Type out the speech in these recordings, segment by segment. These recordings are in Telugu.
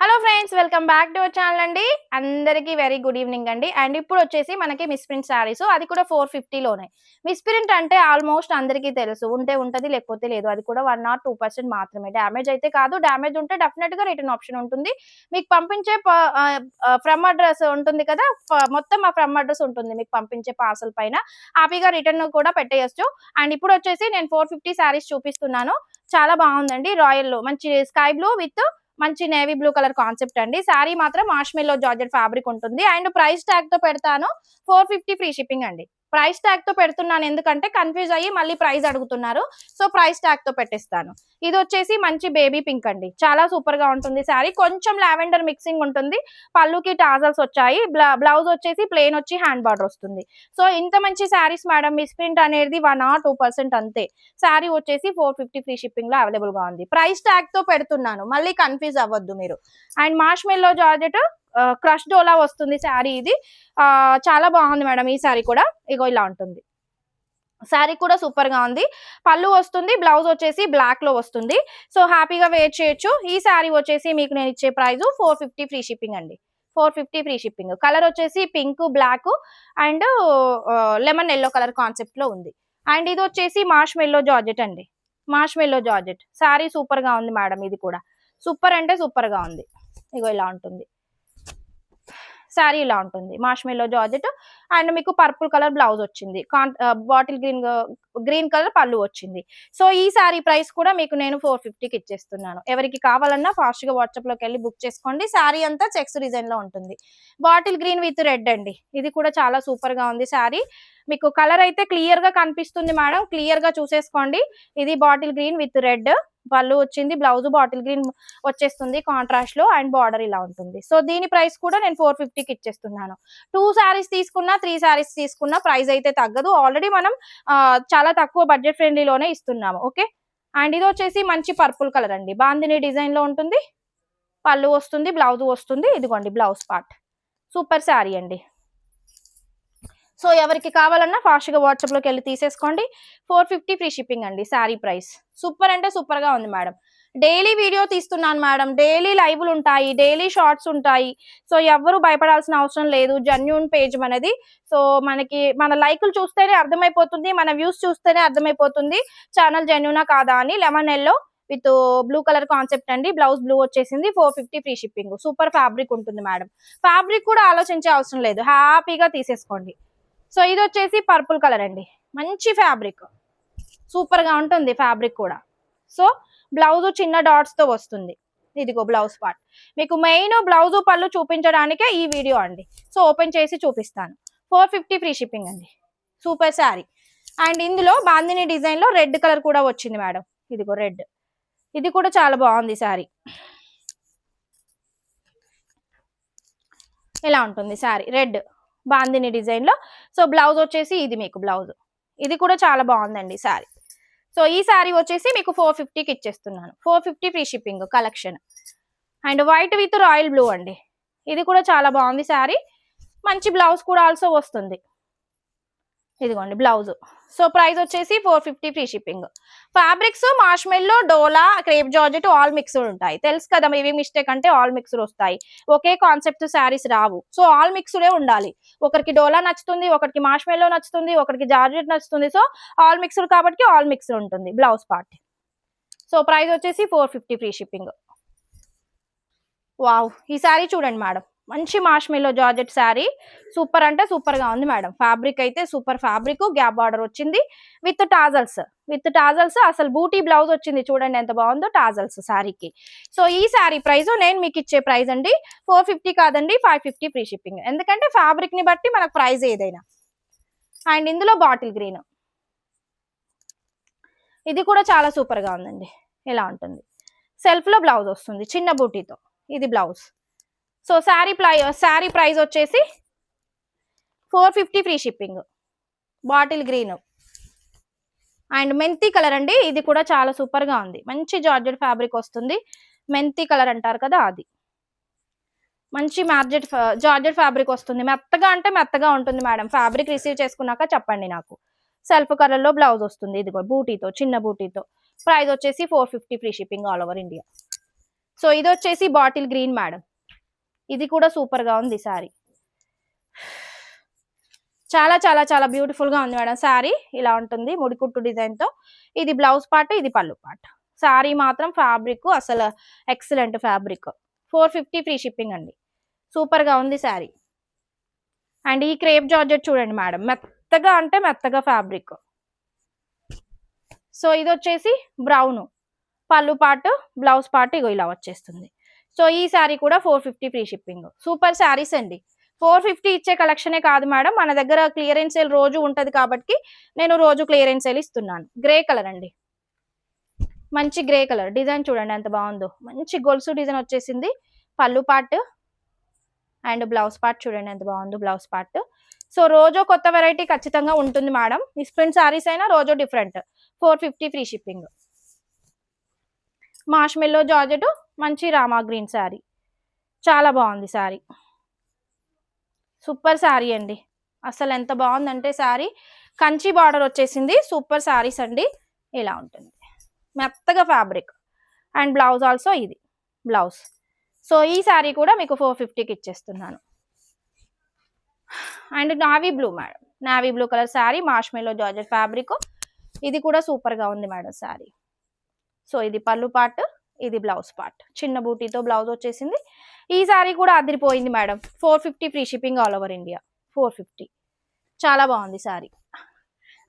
Hello friends, welcome back to our channel అండి. అందరికీ వెరీ గుడ్ ఈవినింగ్ అండి. అండ్ ఇప్పుడు వచ్చేసి మనకి మిస్ ప్రింట్ శారీస్, అది కూడా 450 లోనే. మిస్ ప్రింట్ అంటే ఆల్మోస్ట్ అందరికీ తెలుసు, ఉంటే ఉంటది లేకపోతే లేదు. అది కూడా 1 or 2% మాత్రమే. డ్యామేజ్ అయితే కాదు. డ్యామేజ్ ఉంటే డెఫినెట్ గా రిటర్న్ ఆప్షన్ ఉంటుంది. మీకు పంపించే ఫ్రమ్ అడ్రస్ ఉంటుంది కదా, మొత్తం ఆ ఫ్రమ్ అడ్రస్ ఉంటుంది మీకు పంపించే పార్సల్ పైన. హ్యాపీగా రిటర్న్ కూడా పెట్టేయచ్చు. అండ్ ఇప్పుడు వచ్చేసి నేను 450 శారీస్ చూపిస్తున్నాను. చాలా బాగుందండి. రాయల్ లో మంచి స్కై బ్లూ విత్ మంచి నేవీ బ్లూ కలర్ కాన్సెప్ట్ అండి. శారీ మాత్రం మార్ష్మెల్లో జార్జెట్ ఫ్యాబ్రిక్ ఉంటుంది. అండ్ ప్రైస్ ట్యాగ్ తో పెడతాను. 450 ఫ్రీ షిప్పింగ్ అండి. ప్రైస్ ట్యాగ్ తో పెడుతున్నాను ఎందుకంటే కన్ఫ్యూజ్ అయ్యి మళ్ళీ ప్రైస్ అడుగుతున్నారు. సో ప్రైస్ ట్యాగ్ తో పెట్టేస్తాను. ఇది వచ్చేసి మంచి బేబీ పింక్ అండి. చాలా సూపర్ గా ఉంటుంది శారీ. కొంచెం లావెండర్ మిక్సింగ్ ఉంటుంది. పళ్ళుకి టాజల్స్ వచ్చాయి. బ్లౌజ్ వచ్చేసి ప్లెయిన్ వచ్చి హ్యాండ్ బార్డర్ వస్తుంది. సో ఇంత మంచి శారీస్ మేడం, మిస్ ప్రింట్ అనేది 1 or 2% అంతే. శారీ వచ్చేసి 450 ఫ్రీ షిప్పింగ్ లో అవైలబుల్ గా ఉంది. ప్రైస్ ట్యాగ్ తో పెడుతున్నాను, మళ్ళీ కన్ఫ్యూజ్ అవ్వద్దు మీరు. అండ్ మార్ష్మెల్లో జార్జెట్ క్రష్ డోలా వస్తుంది శారీ. ఇది చాలా బాగుంది మేడం. ఈ శారీ కూడా ఇగో ఇలా ఉంటుంది. శారీ కూడా సూపర్ గా ఉంది. పళ్ళు వస్తుంది, బ్లౌజ్ వచ్చేసి బ్లాక్ లో వస్తుంది. సో హ్యాపీగా వేర్ చేయొచ్చు. ఈ శారీ వచ్చేసి మీకు నేను ఇచ్చే ప్రైస్ 450 ఫ్రీ షిప్పింగ్ అండి. 450 ఫ్రీ షిప్పింగ్. కలర్ వచ్చేసి pink, black and lemon yellow colour concept లో ఉంది. అండ్ ఇది వచ్చేసి మార్ష్మెల్లో జార్జెట్ అండి. మార్ష్మెల్లో జార్జెట్ శారీ సూపర్ గా ఉంది మేడం. ఇది కూడా సూపర్ అంటే సూపర్ గా ఉంది. ఇగో ఇలా ఉంటుంది శారీ. ఇలా ఉంటుంది మార్ష్మెల్లో జార్జెట్. అండ్ మీకు పర్పుల్ కలర్ బ్లౌజ్ వచ్చింది. బాటిల్ గ్రీన్ కలర్ పళ్ళు వచ్చింది. సో ఈ శారీ ప్రైస్ కూడా మీకు నేను 450కి ఇచ్చేస్తున్నాను. ఎవరికి కావాలన్నా ఫాస్ట్ గా వాట్సాప్ లోకి వెళ్ళి బుక్ చేసుకోండి. శారీ అంతా చెక్స్ డిజైన్ లో ఉంటుంది. బాటిల్ గ్రీన్ విత్ రెడ్ అండి. ఇది కూడా చాలా సూపర్ గా ఉంది శారీ. మీకు కలర్ అయితే క్లియర్ గా కనిపిస్తుంది మేడం, క్లియర్ గా చూసేసుకోండి. ఇది బాటిల్ గ్రీన్ విత్ రెడ్ పళ్ళు వచ్చింది. బ్లౌజ్ బాటిల్ గ్రీన్ వచ్చేస్తుంది కాంట్రాస్ట్ లో. అండ్ బార్డర్ ఇలా ఉంటుంది. సో దీని ప్రైస్ కూడా నేను 450కి ఇచ్చేస్తున్నాను. 2 శారీస్ తీసుకున్నా, 3 శారీస్ తీసుకున్నా ప్రైస్ అయితే తగ్గదు. ఆల్రెడీ మనం చాలా తక్కువ బడ్జెట్ ఫ్రెండ్లీలోనే ఇస్తున్నాము. ఓకే. అండ్ ఇది వచ్చేసి మంచి పర్పుల్ కలర్ అండి. బాందిని డిజైన్ లో ఉంటుంది. పళ్ళు వస్తుంది, బ్లౌజ్ వస్తుంది. ఇదిగోండి బ్లౌజ్ పార్ట్. సూపర్ శారీ అండి. సో ఎవరికి కావాలన్నా ఫాస్ట్ గా వాట్సాప్ లోకి వెళ్ళి తీసేసుకోండి. 450 ఫ్రీ షిప్పింగ్ అండి శారీ ప్రైస్. సూపర్ అంటే సూపర్ గా ఉంది మేడం. డైలీ వీడియో తీస్తున్నాను మేడం. డైలీ లైవ్లు ఉంటాయి, డైలీ షార్ట్స్ ఉంటాయి. సో ఎవరు భయపడాల్సిన అవసరం లేదు. జెన్యూన్ పేజ్ మనది. సో మనకి మన లైకులు చూస్తేనే అర్థమైపోతుంది, మన వ్యూస్ చూస్తేనే అర్థమైపోతుంది ఛానల్ జెన్యూనా కాదా అని. Lemon yellow with blue colour concept అండి. బ్లౌజ్ బ్లూ వచ్చేసింది. 450 ఫ్రీ షిప్పింగ్. సూపర్ ఫ్యాబ్రిక్ ఉంటుంది మేడం. ఫ్యాబ్రిక్ కూడా ఆలోచించే అవసరం లేదు, హ్యాపీగా తీసేసుకోండి. సో ఇది వచ్చేసి పర్పుల్ కలర్ అండి. మంచి ఫ్యాబ్రిక్, సూపర్ గా ఉంటుంది ఫ్యాబ్రిక్ కూడా. సో బ్లౌజ్ చిన్న డాట్స్ తో వస్తుంది. ఇదిగో బ్లౌజ్ పార్ట్. మీకు మెయిన్ బ్లౌజ్ పళ్ళు చూపించడానికే ఈ వీడియో అండి. సో ఓపెన్ చేసి చూపిస్తాను. 450 ఫ్రీ షిప్పింగ్ అండి. సూపర్ శారీ. అండ్ ఇందులో బాందిని డిజైన్ లో రెడ్ కలర్ కూడా వచ్చింది మేడం. ఇదిగో రెడ్. ఇది కూడా చాలా బాగుంది శారీ. ఇలా ఉంటుంది శారీ రెడ్ బాందిని డిజైన్ లో. సో బ్లౌజ్ వచ్చేసి ఇది మీకు బ్లౌజ్. ఇది కూడా చాలా బాగుందండి శారీ. సో ఈ శారీ వచ్చేసి మీకు 450కి ఇచ్చేస్తున్నాను. 450 free shipping collection. And white with royal blue అండి. ఇది కూడా చాలా బాగుంది శారీ. మంచి బ్లౌజ్ కూడా ఆల్సో వస్తుంది. ఇదిగోండి బ్లౌజ్. సో ప్రైస్ వచ్చేసి 450 ఫ్రీ షిప్పింగ్. ఫ్యాబ్రిక్స్ మార్ష్మెల్లో, డోలా, క్రేప్ జార్జెట్ ఆల్ మిక్స్డ్ ఉంటాయి. తెలుసు కదా ఇవి మిస్టేక్ అంటే ఆల్ మిక్స్డ్ వస్తాయి. ఒకే కాన్సెప్ట్ శారీస్ రావు. సో ఆల్ మిక్స్డే ఉండాలి. ఒకరికి డోలా నచ్చుతుంది, ఒకరికి మార్ష్మెల్లో నచ్చుతుంది, ఒకరికి జార్జెట్ నచ్చుతుంది. సో ఆల్ మిక్స్డ్ కాబట్టి ఆల్ మిక్స్డ్ ఉంటుంది బ్లౌజ్ పార్ట్. సో ప్రైస్ వచ్చేసి 450 ఫ్రీ షిప్పింగ్. వావ్, ఈ శారీ చూడండి మేడం. మంచి మార్ష్మెల్లో జార్జెట్ శారీ. సూపర్ అంటే సూపర్ గా ఉంది మేడం. ఫ్యాబ్రిక్ అయితే సూపర్ ఫ్యాబ్రిక్. గ్యాప్ బార్డర్ వచ్చింది విత్ టాజల్స్. అసలు బూటీ బ్లౌజ్ వచ్చింది. చూడండి ఎంత బాగుందో టాజల్స్ శారీకి. సో ఈ శారీ ప్రైస్ నేను మీకు ఇచ్చే ప్రైస్ అండి 450 కాదండి, 550 ఫ్రీ షిప్పింగ్. ఎందుకంటే ఫ్యాబ్రిక్ ని బట్టి మనకు ప్రైస్ ఏదైనా. అండ్ ఇందులో బాటిల్ గ్రీన్. ఇది కూడా చాలా సూపర్ గా ఉందండి. ఇలా ఉంటుంది. సెల్ఫ్ లో బ్లౌజ్ వస్తుంది చిన్న బూటీతో. ఇది బ్లౌజ్. సో శారీ ప్రైస్ వచ్చేసి 450 free shipping. Bottle green and మెంతి కలర్ అండి. ఇది కూడా చాలా సూపర్ గా ఉంది. మంచి జార్జెట్ ఫ్యాబ్రిక్ వస్తుంది. మెంతి కలర్ అంటారు కదా అది. మంచి జార్జెట్ ఫ్యాబ్రిక్ వస్తుంది. మెత్తగా అంటే మెత్తగా ఉంటుంది మేడం. ఫ్యాబ్రిక్ రిసీవ్ చేసుకున్నాక చెప్పండి నాకు. సెల్ఫ్ కలర్ లో బ్లౌజ్ వస్తుంది. ఇదిగో బూటీతో, చిన్న బూటీతో. ప్రైస్ వచ్చేసి 450 free shipping all over India. So ఇది వచ్చేసి బాటిల్ గ్రీన్ మేడం, ఇది కూడా సూపర్ గా ఉంది సారీ. చాలా చాలా చాలా బ్యూటిఫుల్ గా ఉంది మేడం సారీ. ఇలా ఉంటుంది ముడికుట్టు డిజైన్ తో. ఇది బ్లౌజ్ పార్ట్, ఇది పళ్ళు పార్ట్. సారీ మాత్రం ఫ్యాబ్రిక్ అసలు ఎక్సలెంట్ ఫ్యాబ్రిక్. 450 ఫ్రీ షిప్పింగ్ అండి. సూపర్ గా ఉంది సారీ. అండ్ ఈ క్రేప్ జార్జెట్ చూడండి మేడం, మెత్తగా అంటే మెత్తగా ఫ్యాబ్రిక్. సో ఇది వచ్చేసి బ్రౌన్, పళ్ళు పార్ట్ బ్లౌజ్ పార్ట్ ఇగో ఇలా వచ్చేస్తుంది. సో ఈ శారీ కూడా 450 ఫ్రీ షిప్పింగ్. సూపర్ శారీస్ అండి. 450 ఇచ్చే కలెక్షనే కాదు మేడం, మన దగ్గర క్లియరెన్స్ సేల్ రోజు ఉంటది కాబట్టి నేను రోజు క్లియరెన్స్ సేల్ ఇస్తున్నాను. గ్రే కలర్ అండి, మంచి గ్రే కలర్. డిజైన్ చూడండి ఎంత బాగుందో, మంచి గొలుసు డిజైన్ వచ్చేసింది. పళ్ళు పార్ట్ అండ్ బ్లౌజ్ పార్ట్ చూడండి ఎంత బాగుందో బ్లౌజ్ పార్ట్. సో రోజో కొత్త వెరైటీ ఖచ్చితంగా ఉంటుంది మేడం. మిస్ప్రింట్ సారీస్ అయినా రోజో different. 450 free shipping. Marshmallow georgette, మంచి రామా గ్రీన్ శారీ, చాలా బాగుంది శారీ. సూపర్ శారీ అండి, అసలు ఎంత బాగుందంటే శారీ. కంచి బార్డర్ వచ్చేసింది. సూపర్ శారీస్ అండి. ఇలా ఉంటుంది మెత్తగా ఫ్యాబ్రిక్. అండ్ బ్లౌజ్ ఆల్సో ఇది బ్లౌజ్. సో ఈ శారీ కూడా మీకు 450కి ఇచ్చేస్తున్నాను. And navy blue madam, navy blue colour sari, మార్ష్మెల్లో georgette fabric. ఇది కూడా సూపర్ గా ఉంది మేడం శారీ. సో ఇది పళ్ళు పార్ట్, ఇది బ్లౌజ్ పార్ట్. చిన్న బూటీతో బ్లౌజ్ వచ్చేసింది. ఈ శారీ కూడా అదిరిపోయింది madam. 450 free shipping all over India. 450, చాలా బాగుంది శారీ.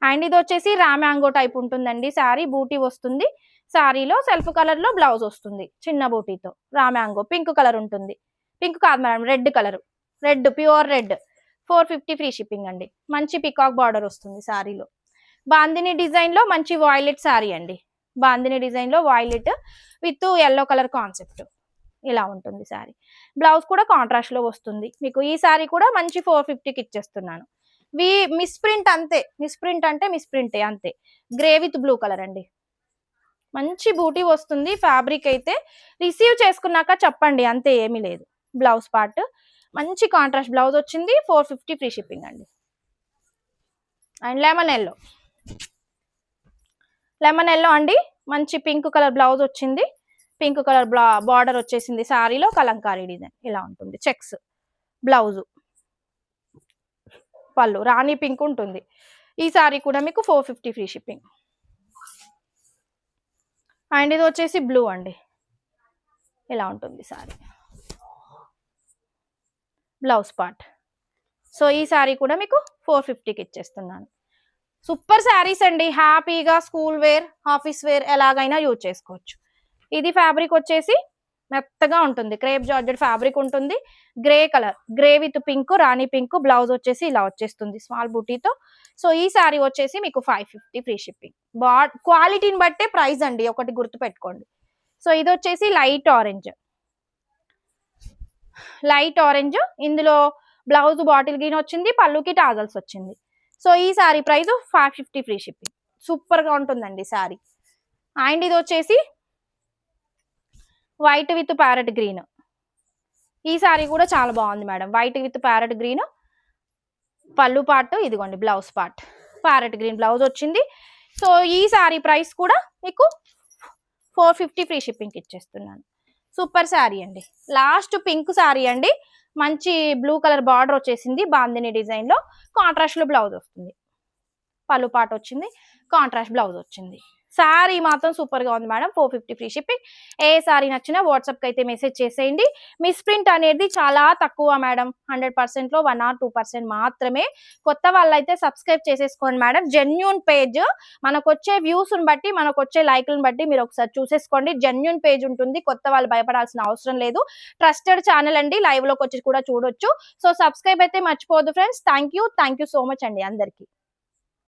అండ్ ఇది వచ్చేసి రామ్యాంగో టైప్ ఉంటుందండి శారీ. బూటీ వస్తుంది శారీలో, సెల్ఫ్ కలర్ లో బ్లౌజ్ వస్తుంది చిన్న బూటీతో. రామ్యాంగో పింక్ కలర్ ఉంటుంది. పింక్ కాదు madam, red colour, red pure red. 450 free shipping అండి. మంచి పికాక్ బార్డర్ వస్తుంది శారీలో. బాందిని డిజైన్ లో మంచి వాయిలెట్ శారీ అండి. బాందిని డిజైన్ లో violet with yellow colour concept. ఇలా ఉంటుంది శారీ. బ్లౌజ్ కూడా కాంట్రాస్ట్ లో వస్తుంది మీకు. ఈ శారీ కూడా మంచి 450కి ఇచ్చేస్తున్నాను. మిస్ప్రింట్ అంతే, మిస్ప్రింట్ అంటే మిస్ప్రింటే అంతే. గ్రే విత్ బ్లూ కలర్ అండి, మంచి బూటీ వస్తుంది. ఫ్యాబ్రిక్ అయితే రిసీవ్ చేసుకున్నాక చెప్పండి, అంతే, ఏమీ లేదు. బ్లౌజ్ పార్ట్ మంచి కాంట్రాస్ట్ బ్లౌజ్ వచ్చింది. 450 ఫ్రీ షిప్పింగ్ అండి. And lemon yellow, lemon yellow అండి, మంచి పింక్ కలర్ బ్లౌజ్ వచ్చింది. పింక్ కలర్ బార్డర్ వచ్చేసింది శారీలో. కలంకారీ డిజైన్ ఇలా ఉంటుంది. చెక్స్ బ్లౌజు, పళ్ళు రాణి పింక్ ఉంటుంది. ఈ శారీ కూడా మీకు 450 ఫ్రీ షిప్పింగ్. అండ్ ఇది వచ్చేసి బ్లూ అండి, ఇలా ఉంటుంది శారీ. Blouse part. సో ఈ శారీ కూడా మీకు 450కి ఇచ్చేస్తున్నాను. సూపర్ శారీస్ అండి. హ్యాపీగా స్కూల్ వేర్, ఆఫీస్ వేర్ ఎలాగైనా యూజ్ చేసుకోవచ్చు. ఇది ఫ్యాబ్రిక్ వచ్చేసి మెత్తగా ఉంటుంది. క్రేప్ జార్జెట్ ఫ్యాబ్రిక్ ఉంటుంది. Grey colour, grey with pink, Rani pink. Blouse వచ్చేసి ఇలా వచ్చేస్తుంది స్మాల్ బూటీతో. సో ఈ శారీ వచ్చేసి మీకు 550 ఫ్రీ షిప్పింగ్. క్వాలిటీని బట్టే ప్రైస్ అండి, ఒకటి గుర్తు పెట్టుకోండి. సో ఇది వచ్చేసి లైట్ ఆరెంజ్, లైట్ ఆరెంజ్. ఇందులో బ్లౌజ్ బాటిల్ గ్రీన్ వచ్చింది, పళ్ళుకి టాజల్స్ వచ్చింది. సో ఈ sari price 550 free shipping. Super గా ఉంటుందండి శారీ. అండ్ ఇది వచ్చేసి వైట్ విత్ ప్యారెట్ గ్రీన్. ఈ శారీ కూడా చాలా బాగుంది madam. White with parrot green, పళ్ళు పార్ట్ ఇదిగోండి blouse part. Parrot green blouse వచ్చింది. సో ఈ శారీ ప్రైస్ కూడా మీకు 450 ఫ్రీ షిప్పింగ్ ఇచ్చేస్తున్నాను. సూపర్ శారీ అండి. లాస్ట్ పింక్ శారీ అండి, మంచి బ్లూ కలర్ బార్డర్ వచ్చేసింది. బాందిని డిజైన్ లో కాంట్రాస్ట్ లో బ్లౌజ్ వస్తుంది. పళ్ళు పార్ట్ వచ్చింది, కాంట్రాస్ట్ బ్లౌజ్ వచ్చింది. శారీ మాత్రం సూపర్ గా ఉంది మేడం. 450 free shipping. ఏ శారీ నచ్చినా వాట్సాప్ కి అయితే మెసేజ్ చేసేయండి. మిస్ప్రింట్ అనేది చాలా తక్కువ మేడం. 100% లో 1 or 2% మాత్రమే. కొత్త వాళ్ళైతే సబ్స్క్రైబ్ చేసేసుకోండి మేడం. జెన్యూన్ పేజ్, మనకు వచ్చే వ్యూస్ బట్టి, మనకు వచ్చే లైక్లను బట్టి మీరు ఒకసారి చూసేసుకోండి. జెన్యూన్ పేజ్ ఉంటుంది. కొత్త వాళ్ళు భయపడాల్సిన అవసరం లేదు. ట్రస్టెడ్ ఛానల్ అండి, లైవ్ లోకి వచ్చి కూడా చూడొచ్చు. సో సబ్స్క్రైబ్ అయితే మర్చిపోవద్దు friends. Thank you so much అండి అందరికి.